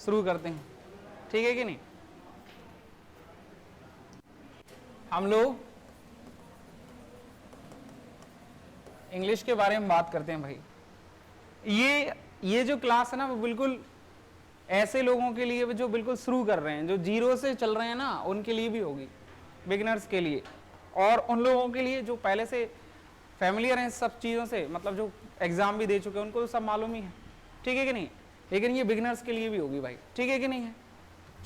शुरू करते हैं, ठीक है कि नहीं। हम लोग इंग्लिश के बारे में बात करते हैं भाई। ये जो क्लास है ना वो बिल्कुल ऐसे लोगों के लिए जो बिल्कुल शुरू कर रहे हैं, जो जीरो से चल रहे हैं ना, उनके लिए भी होगी, बिगिनर्स के लिए, और उन लोगों के लिए जो पहले से फैमिलियर हैं सब चीज़ों से, मतलब जो एग्जाम भी दे चुके हैं, उनको तो सब मालूम ही है, ठीक है कि नहीं। लेकिन ये बिगिनर्स के लिए भी होगी भाई, ठीक है कि नहीं है।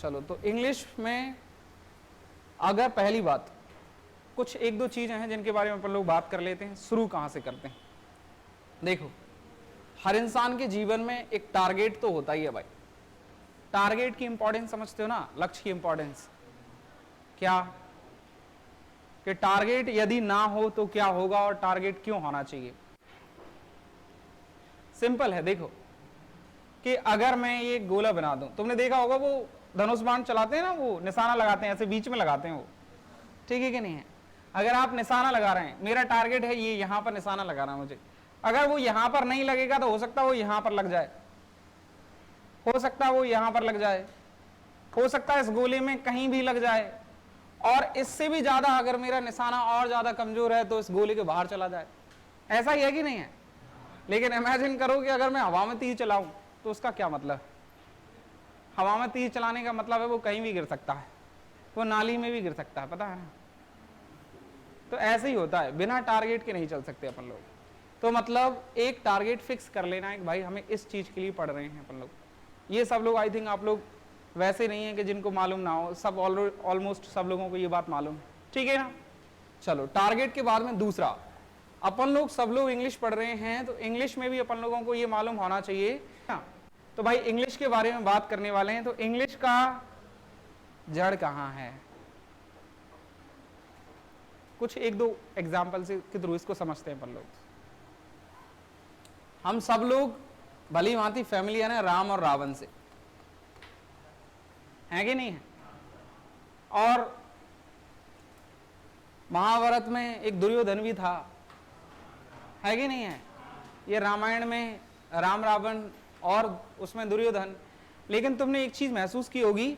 चलो, तो इंग्लिश में अगर पहली बात कुछ एक दो चीज़ें हैं जिनके बारे में अपन लोग बात कर लेते हैं। शुरू कहाँ से करते हैं? देखो, हर इंसान के जीवन में एक टारगेट तो होता ही है भाई। टारगेट की इंपॉर्टेंस समझते हो ना, लक्ष्य की इंपॉर्टेंस क्या, कि टारगेट यदि ना हो तो क्या होगा और टारगेट क्यों होना चाहिए। सिंपल है, देखो कि अगर मैं ये गोला बना दूं, तुमने देखा होगा वो धनुष बाण चलाते हैं ना, वो निशाना लगाते हैं, ऐसे बीच में लगाते हैं वो, ठीक है कि नहीं है। अगर आप निशाना लगा रहे हैं, मेरा टारगेट है ये यहां पर निशाना लगाना मुझे, अगर वो यहां पर नहीं लगेगा तो हो सकता है वो यहां पर लग जाए, हो सकता है वो यहां पर लग जाए, हो सकता है इस गोले में कहीं भी लग जाए, और इससे भी ज्यादा अगर मेरा निशाना और ज्यादा कमजोर है तो इस गोले के बाहर चला जाए। ऐसा ही है कि नहीं है। लेकिन इमेजिन करो कि अगर मैं हवा में तीर चलाऊं तो उसका क्या मतलब। हवा में तीर चलाने का मतलब है वो कहीं भी गिर सकता है, वो नाली में भी गिर सकता है, पता है ना। तो ऐसे ही होता है, बिना टारगेट के नहीं चल सकते अपन लोग। तो मतलब एक टारगेट फिक्स कर लेना है कि भाई हमें इस चीज के लिए पढ़ रहे हैं अपन लोग। ये सब लोग, आई थिंक आप लोग वैसे नहीं है कि जिनको मालूम ना हो, सब ऑलमोस्ट सब लोगों को ये बात मालूम है, ठीक है ना। चलो, टारगेट के बाद में दूसरा, अपन लोग सब लोग इंग्लिश पढ़ रहे हैं तो इंग्लिश में भी अपन लोगों को ये मालूम होना चाहिए ना। तो भाई इंग्लिश के बारे में बात करने वाले हैं, तो इंग्लिश का जड़ कहाँ है, कुछ एक दो एग्जाम्पल से के थ्रू इसको समझते हैं अपन लोग। हम सब लोग भली भांति फैमिलियर हैं राम और रावण से, है कि नहीं है। और महाभारत में एक दुर्योधन भी था, है कि नहीं है। ये रामायण में राम रावण और उसमें दुर्योधन। लेकिन तुमने एक चीज महसूस की होगी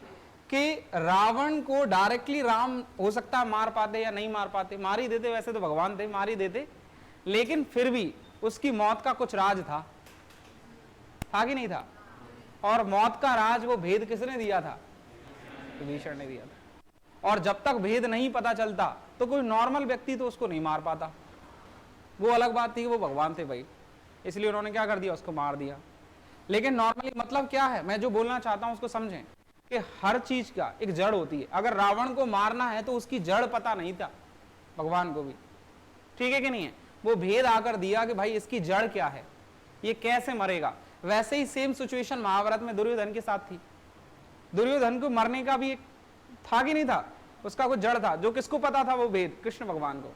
कि रावण को डायरेक्टली राम हो सकता है मार पाते या नहीं मार पाते, मार ही देते, वैसे तो भगवान थे, मार ही देते, लेकिन फिर भी उसकी मौत का कुछ राज था कि नहीं था। और मौत का राज, वो भेद किसने दिया था? विभीषण ने दिया था। और जब तक भेद नहीं पता चलता तो कोई नॉर्मल व्यक्ति तो उसको नहीं मार पाता। वो अलग बात थी, वो भगवान थे भाई, इसलिए उन्होंने क्या कर दिया, उसको मार दिया। लेकिन नॉर्मली मतलब क्या है, मैं जो बोलना चाहता हूं उसको समझें कि हर चीज का एक जड़ होती है। अगर रावण को मारना है तो उसकी जड़ पता नहीं था भगवान को भी, ठीक है कि नहीं है। वो भेद आकर दिया कि भाई इसकी जड़ क्या है, ये कैसे मरेगा। वैसे ही सेम सिचुएशन महाभारत में दुर्योधन के साथ थी। दुर्योधन को मरने का भी एक था कि नहीं था, उसका कुछ जड़ था। जो किसको पता था वो भेद? कृष्ण भगवान को।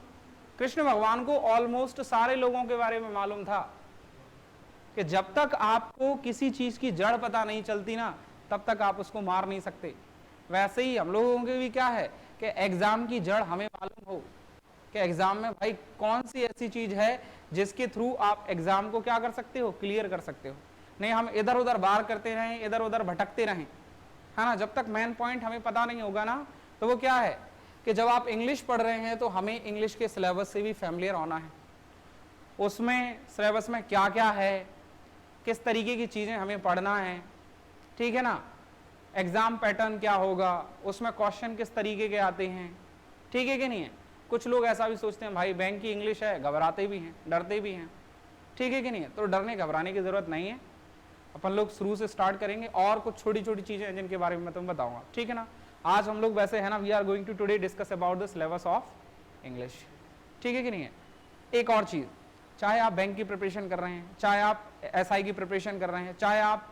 कृष्ण भगवान को ऑलमोस्ट सारे लोगों के बारे में मालूम था कि जब तक आपको किसी चीज की जड़ पता नहीं चलती ना, तब तक आप उसको मार नहीं सकते। वैसे ही हम लोगों के भी क्या है कि एग्जाम की जड़ हमें मालूम हो कि एग्जाम में भाई कौन सी ऐसी चीज है जिसके थ्रू आप एग्जाम को क्या कर सकते हो, क्लियर कर सकते हो। नहीं हम इधर उधर बार करते रहें, इधर उधर भटकते रहें, है ना। जब तक मेन पॉइंट हमें पता नहीं होगा ना, तो वो क्या है कि जब आप इंग्लिश पढ़ रहे हैं तो हमें इंग्लिश के सिलेबस से भी फैमिलियर होना है। उसमें सिलेबस में क्या क्या है, किस तरीके की चीजें हमें पढ़ना है, ठीक है ना। एग्जाम पैटर्न क्या होगा, उसमें क्वेश्चन किस तरीके के आते हैं, ठीक है कि नहीं है। कुछ लोग ऐसा भी सोचते हैं भाई बैंक की इंग्लिश है, घबराते भी हैं, डरते भी हैं, ठीक है कि नहीं है। तो डरने घबराने की जरूरत नहीं है, अपन लोग शुरू से स्टार्ट करेंगे। और कुछ छोटी छोटी चीजें हैं जिनके बारे में मैं तुम्हें बताऊंगा, ठीक है ना। आज हम लोग वैसे है ना, we are going to today discuss about the syllabus of English, ठीक है कि नहीं है। एक और चीज, चाहे आप बैंक की प्रिपरेशन कर रहे हैं, चाहे आप एसआई की प्रिपरेशन कर रहे हैं, चाहे आप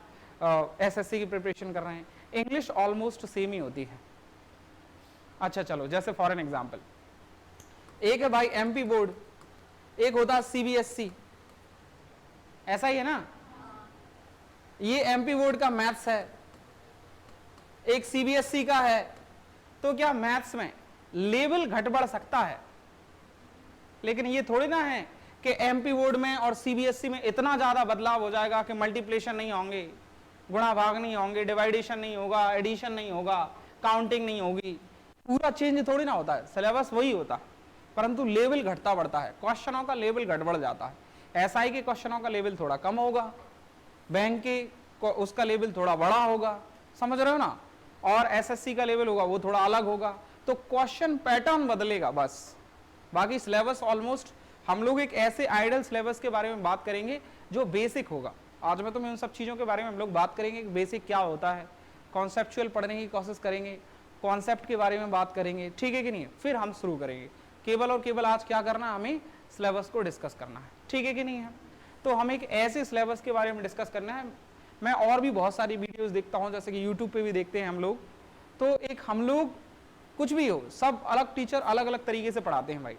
एसएससी की प्रिपरेशन कर रहे हैं, इंग्लिश ऑलमोस्ट सेम ही होती है। अच्छा चलो, जैसे फॉर एन एग्जाम्पल, एक है भाई एमपी बोर्ड, एक होता है सीबीएसई, ऐसा ही है ना। ये एमपी बोर्ड का मैथ्स है, एक सीबीएसई का है। तो क्या मैथ्स में लेवल घट बढ़ सकता है, लेकिन ये थोड़ी ना है कि एमपी बोर्ड में और सीबीएसई में इतना ज्यादा बदलाव हो जाएगा कि मल्टीप्लिकेशन नहीं होंगे, गुणा भाग नहीं होंगे, डिवाइडेशन नहीं होगा, एडिशन नहीं होगा, काउंटिंग नहीं होगी, पूरा चेंज थोड़ी ना होता है, सिलेबस वही होता है, परंतु लेवल घटता बढ़ता है, क्वेश्चनों का लेवल घट बढ़ जाता है। एसआई के क्वेश्चनों का लेवल थोड़ा कम होगा, बैंक के उसका लेवल थोड़ा बड़ा होगा, समझ रहे हो ना, और एसएससी का लेवल होगा वो थोड़ा अलग होगा, तो क्वेश्चन पैटर्न बदलेगा बस। बाकी सिलेबस ऑलमोस्ट हम लोग एक ऐसे आइडल सिलेबस के बारे में बात करेंगे जो बेसिक होगा। आज मैं तुम्हें उन सब चीज़ों के बारे में हम लोग बात करेंगे कि बेसिक क्या होता है, कॉन्सेप्चुअल पढ़ने की कोशिश करेंगे, कॉन्सेप्ट के बारे में बात करेंगे, ठीक है कि नहीं, फिर हम शुरू करेंगे। केवल और केवल आज क्या करना है, हमें सिलेबस को डिस्कस करना है, ठीक है कि नहीं है। तो हम एक ऐसे सिलेबस के बारे में डिस्कस करना है। मैं और भी बहुत सारी वीडियोस देखता हूँ, जैसे कि यूट्यूब पे भी देखते हैं हम लोग, तो एक हम लोग कुछ भी हो, सब अलग टीचर अलग अलग तरीके से पढ़ाते हैं भाई,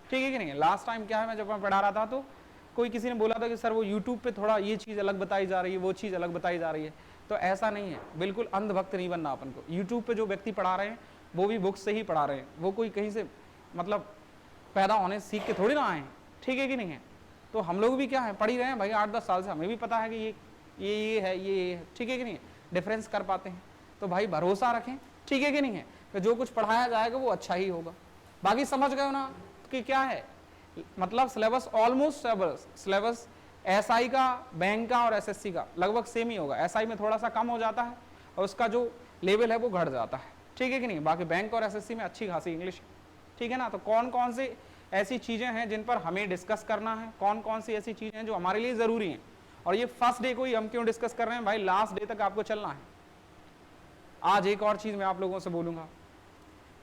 ठीक है कि नहीं। लास्ट टाइम क्या है, मैं जब मैं पढ़ा रहा था तो कोई किसी ने बोला था कि सर वो यूट्यूब पे थोड़ा ये चीज़ अलग बताई जा रही है, वो चीज़ अलग बताई जा रही है, तो ऐसा नहीं है, बिल्कुल अंधभक्त नहीं बनना अपन को। यूट्यूब पे जो व्यक्ति पढ़ा रहे हैं वो भी बुक्स से ही पढ़ा रहे हैं, वो कोई कहीं से मतलब पैदा होने सीख के थोड़ी ना आए, ठीक है कि नहीं है। तो हम लोग भी क्या है, पढ़ ही रहे हैं भाई 8-10 साल से, हमें भी पता है कि ये है, ये है, ठीक है कि नहीं, डिफरेंस कर पाते हैं। तो भाई भरोसा रखें, ठीक है कि नहीं है, कि जो कुछ पढ़ाया जाएगा वो अच्छा ही होगा। बाकी समझ गए ना कि क्या है, मतलब सिलेबस ऑलमोस्ट सिलेबस एसआई का, बैंक का और एसएससी का लगभग सेम ही होगा। एसआई में थोड़ा सा कम हो जाता है और उसका जो लेवल है वो घट जाता है, ठीक है कि नहीं। बाकी बैंक और एसएससी में अच्छी खासी इंग्लिश, ठीक है ना। तो कौन कौन से ऐसी चीजें हैं जिन पर हमें डिस्कस करना है, कौन कौन सी ऐसी चीजें हैं जो हमारे लिए जरूरी हैं, और ये फर्स्ट डे को ही हम क्यों डिस्कस कर रहे हैं भाई, लास्ट डे तक आपको चलना है। आज एक और चीज मैं आप लोगों से बोलूंगा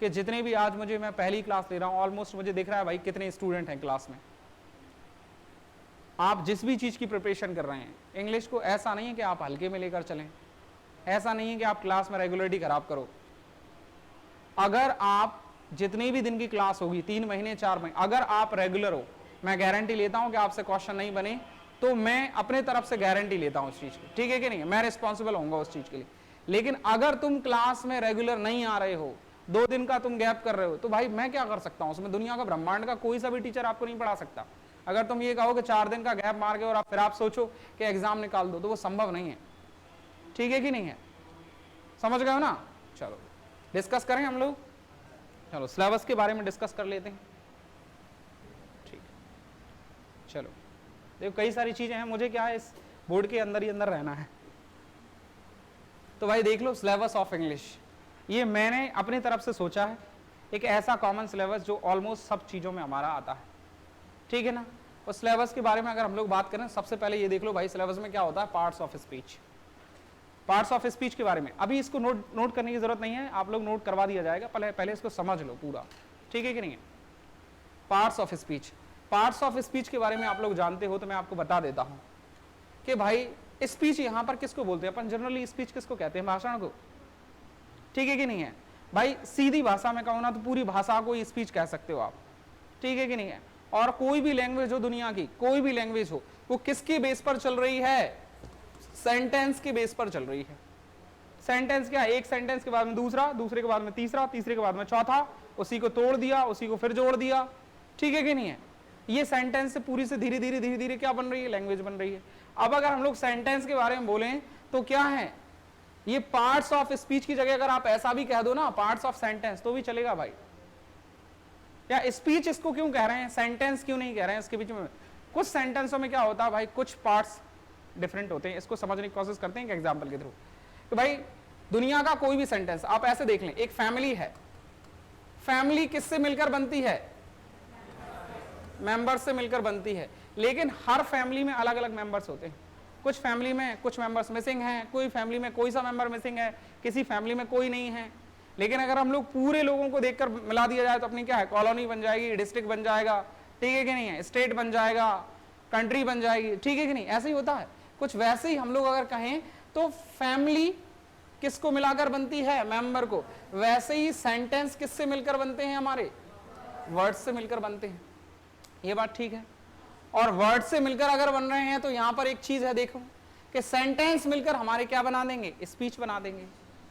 कि जितने भी आज मुझे, मैं पहली क्लास ले रहा हूं, ऑलमोस्ट मुझे दिख रहा है भाई कितने स्टूडेंट हैं क्लास में। आप जिस भी चीज की प्रिपरेशन कर रहे हैं, इंग्लिश को ऐसा नहीं है कि आप हल्के में लेकर चलें, ऐसा नहीं है कि आप क्लास में रेगुलरिटी खराब करो। अगर आप जितनी भी दिन की क्लास होगी, 3 महीने 4 महीने, अगर आप रेगुलर हो, मैं गारंटी लेता हूं कि आपसे क्वेश्चन नहीं बने, तो मैं अपने तरफ से गारंटी लेता हूं उस चीज की, ठीक है कि नहीं, मैं रिस्पॉन्सिबल होऊंगा उस चीज के लिए। लेकिन अगर तुम क्लास में रेगुलर नहीं आ रहे हो, 2 दिन का तुम गैप कर रहे हो, तो भाई मैं क्या कर सकता हूं उसमें, दुनिया का ब्रह्मांड का कोई सा भी टीचर आपको नहीं पढ़ा सकता। अगर तुम ये कहो कि 4 दिन का गैप मार के और फिर आप सोचो कि एग्जाम निकाल दो, तो वो संभव नहीं है, ठीक है कि नहीं है, समझ गए हो ना। चलो डिस्कस करें हम लोग, चलो सिलेबस के बारे में डिस्कस कर लेते हैं, ठीक। चलो देखो कई सारी चीजें हैं, मुझे क्या है इस बोर्ड के अंदर ही अंदर रहना है। तो भाई देख लो सिलेबस ऑफ इंग्लिश, ये मैंने अपनी तरफ से सोचा है, एक ऐसा कॉमन सिलेबस जो ऑलमोस्ट सब चीजों में हमारा आता है, ठीक है ना। और सिलेबस के बारे में अगर हम लोग बात करें, सबसे पहले ये देख लो भाई सिलेबस में क्या होता है, parts of speech. Parts of speech के बारे में अभी इसको नोट करने की जरूरत नहीं है, आप लोग नोट करवा दिया जाएगा, पहले इसको समझ लो पूरा, ठीक है कि नहीं है। Parts of speech, parts of speech के बारे में आप लोग जानते हो तो मैं आपको बता देता हूं कि भाई स्पीच यहां पर किसको बोलते हैं अपन, जनरली स्पीच किसको कहते हैं, भाषण को, ठीक है कि नहीं है। भाई सीधी भाषा में कहूं ना तो पूरी भाषा को स्पीच कह सकते हो आप, ठीक है कि नहीं है। और कोई भी लैंग्वेज हो दुनिया की, कोई भी लैंग्वेज हो, वो किसके बेस पर चल रही है, सेंटेंस के बेस पर चल रही है। सेंटेंस क्या है, एक सेंटेंस के बाद में दूसरा, दूसरे के बाद में तीसरा, तीसरे के बाद में चौथा, उसी को तोड़ दिया, उसी को फिर जोड़ दिया, ठीक है कि नहीं है। ये सेंटेंस से पूरी से धीरे धीरे क्या बन रही है, लैंग्वेज बन रही है। अब अगर हम लोग सेंटेंस के बारे में बोलें तो क्या है, ये पार्ट्स ऑफ स्पीच की जगह अगर आप ऐसा भी कह दो ना, पार्ट्स ऑफ सेंटेंस, तो भी चलेगा भाई। या स्पीच इसको क्यों कह रहे हैं, सेंटेंस क्यों नहीं कह रहे हैं, इसके बीच में कुछ सेंटेंसों में क्या होता है भाई, कुछ पार्ट्स डिफरेंट होते हैं। इसको समझने की कोशिश करते हैं एक एग्जांपल के थ्रू। तो भाई दुनिया का कोई भी सेंटेंस आप ऐसे देख लें, एक फैमिली है, फैमिली किससे मिलकर बनती है, मेंबर्स से मिलकर बनती है, लेकिन हर फैमिली में अलग अलग मेंबर्स होते हैं। कुछ फैमिली में कुछ मेंबर्स मिसिंग हैं, कोई फैमिली में कोई सा मेंबर मिसिंग है, किसी फैमिली में कोई नहीं है। लेकिन अगर हम लोग पूरे लोगों को देखकर मिला दिया जाए तो अपनी क्या है, कॉलोनी बन जाएगी, डिस्ट्रिक्ट बन जाएगा, ठीक है कि नहीं है, स्टेट बन जाएगा, कंट्री बन जाएगी, ठीक है कि नहीं, ऐसे ही होता है। कुछ वैसे ही हम लोग अगर कहें तो फैमिली किसको मिलाकर बनती है, मेंबर को, वैसे ही सेंटेंस किससे मिलकर बनते हैं, हमारे वर्ड्स से मिलकर बनते हैं। ये बात ठीक है। और वर्ड से मिलकर अगर बन रहे हैं तो यहां पर एक चीज है, देखो कि सेंटेंस मिलकर हमारे क्या बना देंगे, स्पीच बना देंगे,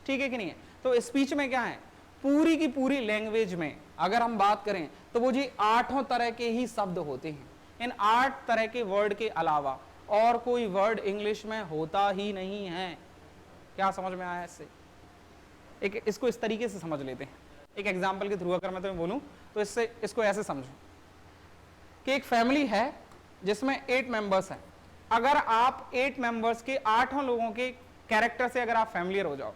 ठीक है कि नहीं है। तो स्पीच में क्या है, पूरी की पूरी लैंग्वेज में अगर हम बात करें तो वो जी 8 तरह के ही शब्द होते हैं। इन 8 तरह के वर्ड के अलावा और कोई वर्ड इंग्लिश में होता ही नहीं है, क्या समझ में आया इससे? एक इसको इस तरीके से समझ लेते हैं, एक एग्जाम्पल के थ्रू अगर मैं तुम्हें बोलूं तो इससे इसको ऐसे समझो कि एक फैमिली है जिसमें 8 मेंबर्स हैं। अगर आप 8 मेंबर्स के 8 लोगों के कैरेक्टर से अगर आप फैमिलियर हो जाओ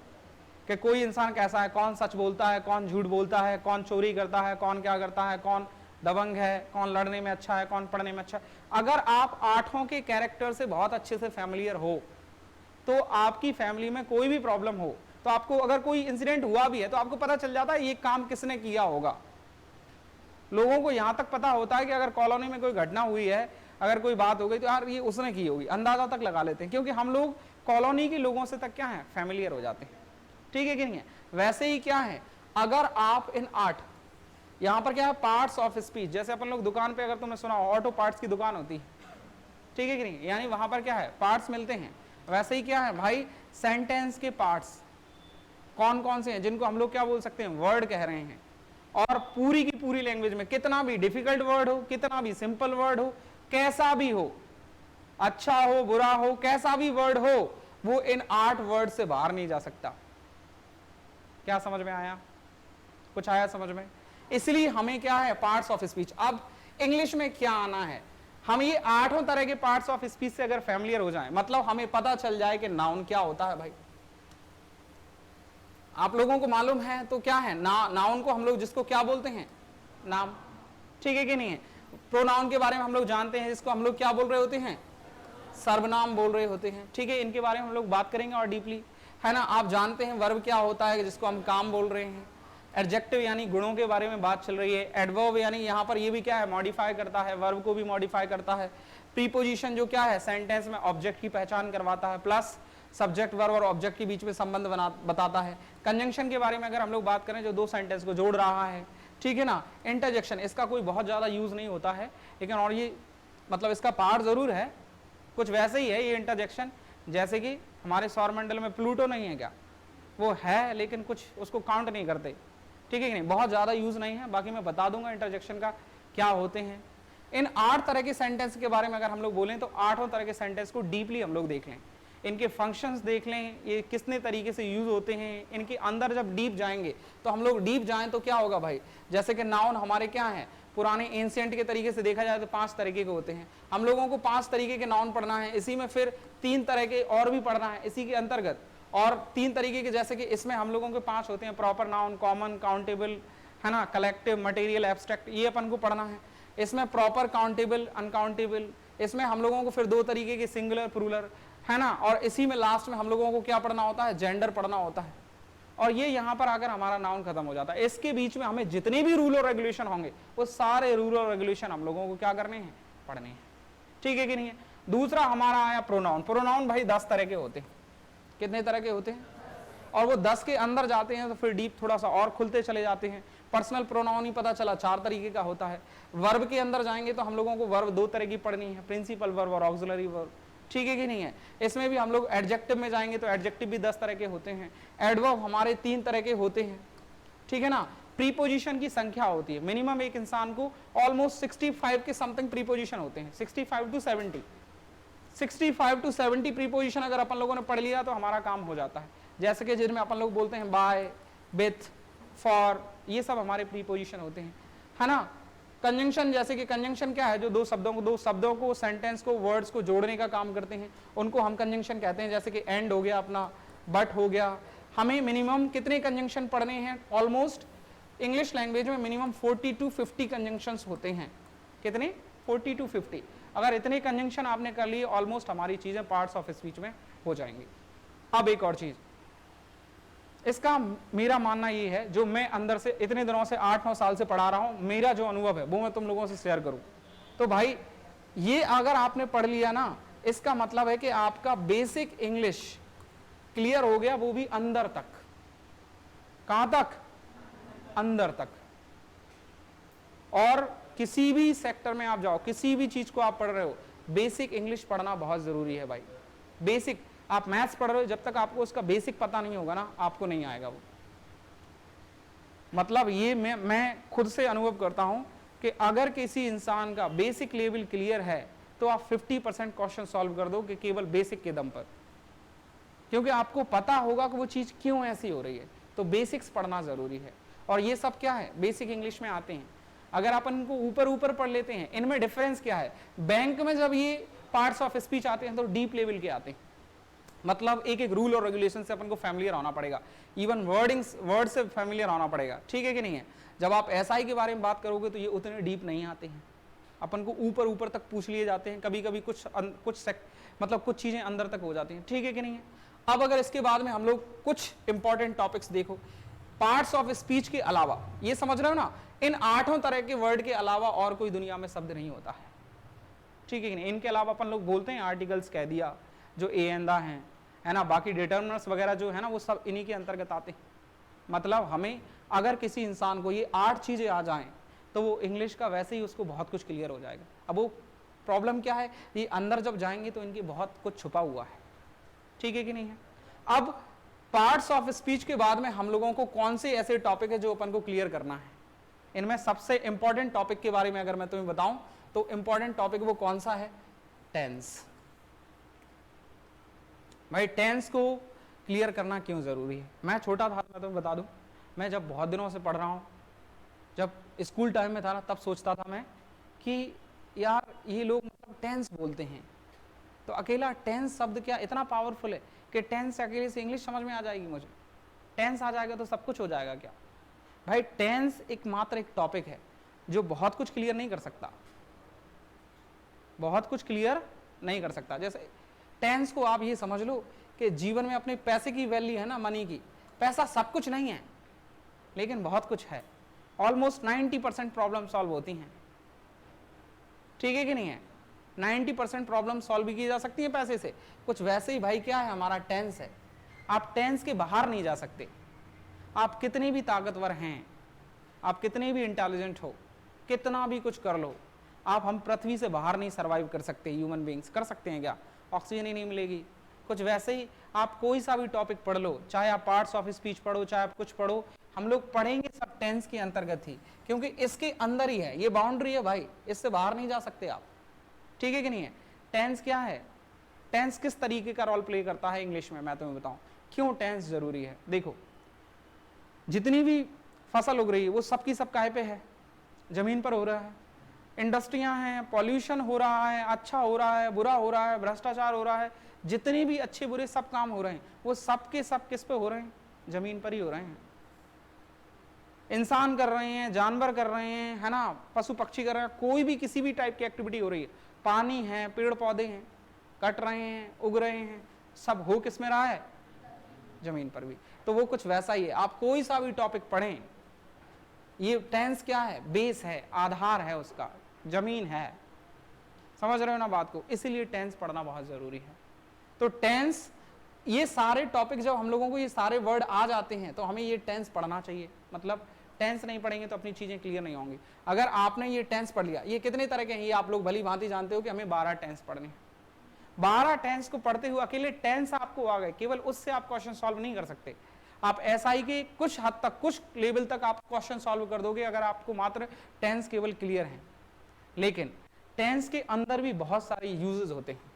कि कोई इंसान कैसा है, कौन सच बोलता है, कौन झूठ बोलता है, कौन चोरी करता है, कौन क्या करता है, कौन दबंग है, कौन लड़ने में अच्छा है, कौन पढ़ने में अच्छा है, अगर आप 8 के कैरेक्टर से बहुत अच्छे से फैमिलियर हो तो आपकी फैमिली में कोई भी प्रॉब्लम हो तो आपको, अगर कोई इंसिडेंट हुआ भी है तो आपको पता चल जाता है ये काम किसने किया होगा। लोगों को यहां तक पता होता है कि अगर कॉलोनी में कोई घटना हुई है, अगर कोई बात हो गई तो यार ये उसने की होगी, अंदाजा तक लगा लेते हैं, क्योंकि हम लोग कॉलोनी के लोगों से तक क्या है, फैमिलियर हो जाते हैं। ठीक है कि नहीं है? वैसे ही क्या है, अगर आप इन 8, यहां पर क्या है, पार्ट्स ऑफ स्पीच, जैसे अपन लोग दुकान पे, अगर तुमने सुना ऑटो पार्ट्स की दुकान होती है, ठीक है कि नहीं, यानी वहां पर क्या है, पार्ट्स मिलते हैं। वैसे ही क्या है भाई, सेंटेंस के पार्ट्स कौन कौन से हैं जिनको हम लोग क्या बोल सकते हैं, वर्ड कह रहे हैं। और पूरी की पूरी लैंग्वेज में कितना भी डिफिकल्ट वर्ड हो, कितना भी सिंपल वर्ड हो, कैसा भी हो, अच्छा हो बुरा हो, कैसा भी वर्ड हो, वो इन 8 वर्ड से बाहर नहीं जा सकता। क्या समझ में आया? कुछ आया समझ में? इसलिए हमें क्या है, पार्ट्स ऑफ स्पीच। अब इंग्लिश में क्या आना है, हम ये 8 तरह के पार्ट्स ऑफ स्पीच से अगर फैमिलियर हो जाएं, मतलब हमें पता चल जाए कि नाउन क्या होता है। भाई आप लोगों को मालूम है तो क्या है, नाउन को हम लोग जिसको क्या बोलते हैं, नाम। ठीक है कि नहीं है? प्रोनाउन के बारे में हम लोग जानते हैं, जिसको हम लोग क्या बोल रहे होते हैं, सर्वनाम बोल रहे होते हैं। ठीक है, इनके बारे में हम लोग बात करेंगे और डीपली, है ना। आप जानते हैं वर्ब क्या होता है, जिसको हम काम बोल रहे हैं। एडजेक्टिव यानी गुणों के बारे में बात चल रही है। एडवर्ब यानी यहाँ पर ये भी क्या है, मॉडिफाई करता है, वर्ब को भी मॉडिफाई करता है। प्रीपोजिशन जो क्या है, सेंटेंस में ऑब्जेक्ट की पहचान करवाता है, प्लस सब्जेक्ट वर्ब और ऑब्जेक्ट के बीच में संबंध बताता है। कंजंक्शन के बारे में अगर हम लोग बात करें, जो 2 सेंटेंस को जोड़ रहा है, ठीक है ना। इंटरजेक्शन, इसका कोई बहुत ज्यादा यूज नहीं होता है, लेकिन और ये मतलब इसका पार्ट जरूर है, कुछ वैसे ही है ये इंटरजेक्शन, जैसे कि हमारे सौरमंडल में प्लूटो नहीं है क्या, वो है लेकिन कुछ उसको काउंट नहीं करते। ठीक है कि नहीं, बहुत ज्यादा यूज नहीं है। बाकी मैं बता दूंगा इंटरजेक्शन का क्या होते हैं। इन 8 तरह के सेंटेंस के बारे में अगर हम लोग बोलें तो 8 तरह के सेंटेंस को डीपली हम लोग देख लें, इनके फंक्शंस देख लें, ये कितने तरीके से यूज होते हैं, इनके अंदर जब डीप जाएंगे तो हम लोग डीप जाएं तो क्या होगा भाई, जैसे कि नाउन हमारे क्या है, पुराने एंशिएंट के तरीके से देखा जाए तो 5 तरीके के होते हैं। हम लोगों को 5 तरीके के नाउन पढ़ना है, इसी में फिर 3 तरह के और भी पढ़ना है इसी के अंतर्गत, और 3 तरीके के, जैसे कि इसमें हम लोगों के 5 होते हैं, प्रॉपर नाउन, कॉमन, काउंटेबल, है ना, कलेक्टिव, मटेरियल, एब्स्ट्रैक्ट, ये अपन को पढ़ना है। इसमें प्रॉपर, काउंटेबल, अनकाउंटेबल, इसमें हम लोगों को फिर 2 तरीके के, सिंगुलर, प्लूरल, है ना। और इसी में लास्ट में हम लोगों को क्या पढ़ना होता है, जेंडर पढ़ना होता है। और ये यहाँ पर आकर हमारा नाउन खत्म हो जाता है। इसके बीच में हमें जितने भी रूल और रेगुलेशन होंगे वो सारे रूल और रेगुलेशन हम लोगों को क्या करने हैं, पढ़ने हैं। ठीक है कि नहीं है? दूसरा हमारा आया प्रोनाउन। प्रोनाउन भाई 10 तरह के होते हैं। कितने तरह के होते हैं? और वो 10 के अंदर जाते हैं तो फिर डीप थोड़ा सा और खुलते चले जाते हैं। पर्सनल प्रोनाउन ही पता चला 4 तरीके का होता है। वर्ब के अंदर जाएंगे तो हम लोगों को वर्ब 2 तरह की पढ़नी है, प्रिंसिपल वर्ब और ऑक्सिलरी वर्ब। ठीक है कि नहीं है? इसमें भी हम लोग एडजेक्टिव में जाएंगे तो एडजेक्टिव भी 10 तरह के होते हैं। एडवर्ब हमारे 3 तरह के होते हैं। ठीक है ना। प्रीपोजिशन की संख्या होती है, मिनिमम एक इंसान को ऑलमोस्ट 65 के समथिंग प्रीपोजिशन होते हैं, 65 टू 70 प्रीपोजिशन अगर अपन लोगों ने पढ़ लिया तो हमारा काम हो जाता है। जैसे कि जिनमें अपन लोग बोलते हैं बाय, विथ, फॉर, ये सब हमारे प्रीपोजिशन होते हैं, है ना। कंजंक्शन, जैसे कि कंजंक्शन क्या है, जो दो शब्दों को, सेंटेंस को, वर्ड्स को जोड़ने का काम करते हैं, उनको हम कंजंक्शन कहते हैं। जैसे कि एंड हो गया अपना, बट हो गया। हमें मिनिमम कितने कंजंक्शन पढ़ने हैं? ऑलमोस्ट इंग्लिश लैंग्वेज में मिनिमम 40 to 50 कंजंक्शंस होते हैं। कितने? 40 to 50। अगर इतने कंजंक्शन आपने कर लिए, ऑलमोस्ट हमारी चीजें पार्ट्स ऑफ स्पीच में हो जाएंगी। अब एक और चीज, इसका मेरा मानना ये है, जो मैं अंदर से इतने दिनों से 8-9 साल से पढ़ा रहा हूं, मेरा जो अनुभव है वो मैं तुम लोगों से शेयर करूं। तो भाई ये अगर आपने पढ़ लिया ना, इसका मतलब है कि आपका बेसिक इंग्लिश क्लियर हो गया, वो भी अंदर तक। कहां तक? अंदर तक। और किसी भी सेक्टर में आप जाओ, किसी भी चीज को आप पढ़ रहे हो, बेसिक इंग्लिश पढ़ना बहुत जरूरी है भाई। बेसिक, आप मैथ्स पढ़ रहे हो, जब तक आपको उसका बेसिक पता नहीं होगा ना, आपको नहीं आएगा वो। मतलब ये मैं खुद से अनुभव करता हूं कि अगर किसी इंसान का बेसिक लेवल क्लियर है तो आप 50% क्वेश्चन सॉल्व कर दो कि केवल बेसिक के दम पर। क्योंकि आपको पता होगा कि वो चीज क्यों ऐसी हो रही है। तो बेसिक्स पढ़ना जरूरी है, और ये सब क्या है, बेसिक इंग्लिश में आते हैं। अगर अपन इनको ऊपर ऊपर पढ़ लेते हैं, इनमें डिफरेंस क्या है, बैंक में जब ये पार्ट्स ऑफ स्पीच आते हैं तो डीप लेवल के आते हैं, मतलब एक एक रूल और रेगुलेशन से अपन को फैमिलियर होना पड़ेगा, इवन वर्ड से फैमिलियर होना पड़ेगा, ठीक है कि नहीं है। जब आप एसआई के बारे में बात करोगे तो ये उतने डीप नहीं आते हैं, अपन को ऊपर ऊपर तक पूछ लिए जाते हैं, कभी कभी कुछ चीजें अंदर तक हो जाती हैं, ठीक है कि नहीं है। अब अगर इसके बाद में हम लोग कुछ इंपॉर्टेंट टॉपिक्स देखो, पार्ट्स ऑफ स्पीच के अलावा, ये समझ रहे हो ना, इन 8 तरह के वर्ड के अलावा और कोई दुनिया में शब्द नहीं होता है, ठीक है कि नहीं। इनके अलावा अपन लोग बोलते हैं आर्टिकल्स कह दिया, जो ए एंदा है ना, बाकी डिटर्मिनर्स वगैरह जो है ना, वो सब इन्हीं के अंतर्गत आते हैं। मतलब हमें अगर किसी इंसान को ये 8 चीजें आ जाएं तो वो इंग्लिश का वैसे ही उसको बहुत कुछ क्लियर हो जाएगा। अब वो प्रॉब्लम क्या है, ये अंदर जब जाएंगे तो इनकी बहुत कुछ छुपा हुआ है, ठीक है कि नहीं है। अब पार्ट्स ऑफ स्पीच के बाद में हम लोगों को कौन से ऐसे टॉपिक है जो अपन को क्लियर करना है। इनमें सबसे इंपॉर्टेंट टॉपिक के बारे में अगर मैं तुम्हें बताऊं तो इंपॉर्टेंट टॉपिक वो कौन सा है, टेंस। भाई टेंस को क्लियर करना क्यों जरूरी है। मैं छोटा था, मैं तुम्हें बता दूं, मैं जब बहुत दिनों से पढ़ रहा हूं, जब स्कूल टाइम में था ना, तब सोचता था मैं कि यार ये लोग मतलब टेंस बोलते हैं, तो अकेला टेंस शब्द क्या इतना पावरफुल है कि टेंस से अकेले से इंग्लिश समझ में आ जाएगी मुझे, टेंस आ जाएगा तो सब कुछ हो जाएगा क्या। भाई टेंस मात्र एक टॉपिक है जो बहुत कुछ क्लियर नहीं कर सकता, बहुत कुछ क्लियर नहीं कर सकता। जैसे टेंस को आप ये समझ लो कि जीवन में अपने पैसे की वैल्यू है ना, मनी की, पैसा सब कुछ नहीं है लेकिन बहुत कुछ है। ऑलमोस्ट 90% प्रॉब्लम सॉल्व होती हैं, ठीक है कि नहीं है। 90% प्रॉब्लम सॉल्व भी की जा सकती है पैसे से। कुछ वैसे ही भाई क्या है, हमारा टेंस है। आप टेंस के बाहर नहीं जा सकते, आप कितने भी ताकतवर हैं, आप कितने भी इंटेलिजेंट हो, कितना भी कुछ कर लो, हम पृथ्वी से बाहर नहीं सर्वाइव कर सकते। ह्यूमन बींग्स कर सकते हैं क्या, ऑक्सीजन ही नहीं मिलेगी। कुछ वैसे ही आप कोई सा भी टॉपिक पढ़ लो, चाहे आप पार्ट्स ऑफ स्पीच पढ़ो, चाहे आप कुछ पढ़ो, हम लोग पढ़ेंगे सब टेंस के अंतर्गत ही, क्योंकि इसके अंदर ही है, ये बाउंड्री है भाई, इससे बाहर नहीं जा सकते आप, ठीक है कि नहीं है। टेंस क्या है, टेंस किस तरीके का रोल प्ले करता है इंग्लिश में, मैं तुम्हें बताऊं क्यों टेंस जरूरी है। देखो जितनी भी फसल उग रही है वो सबकी सब काहे पे है, जमीन पर हो रहा है। इंडस्ट्रियां हैं, पॉल्यूशन हो रहा है, अच्छा हो रहा है, बुरा हो रहा है, भ्रष्टाचार हो रहा है, जितने भी अच्छे बुरे सब काम हो रहे हैं, वो सब के सब किस पे हो रहे हैं, जमीन पर ही हो रहे हैं। इंसान कर रहे हैं, जानवर कर रहे हैं, है ना, पशु पक्षी कर रहे हैं, कोई भी किसी भी टाइप की एक्टिविटी हो रही है, पानी है, पेड़ पौधे हैं, कट रहे हैं, उग रहे हैं, सब हो किस में रहा है, जमीन पर भी। तो वो कुछ वैसा ही है। आप कोई सा भी टॉपिक पढ़ें, ये टेंस क्या है, बेस है, आधार है उसका, जमीन है। समझ रहे हो ना बात को, इसीलिए टेंस पढ़ना बहुत जरूरी है। तो टेंस, ये सारे टॉपिक जब हम लोगों को ये सारे वर्ड आ जाते हैं तो हमें ये टेंस पढ़ना चाहिए। मतलब टेंस नहीं पढ़ेंगे तो अपनी चीजें क्लियर नहीं होंगी। अगर आपने ये टेंस पढ़ लिया, ये कितने तरह के हैं ये आप लोग भली भांति जानते हो कि हमें 12 टेंस पढ़ने हैं। 12 टेंस को पढ़ते हुए अकेले टेंस आपको आ गए, केवल उससे आप क्वेश्चन सॉल्व नहीं कर सकते। आप एसआई के कुछ हद तक, कुछ लेवल तक आप क्वेश्चन सॉल्व कर दोगे अगर आपको मात्र टेंस केवल क्लियर है। लेकिन टेंस के अंदर भी बहुत सारे यूजेस होते हैं।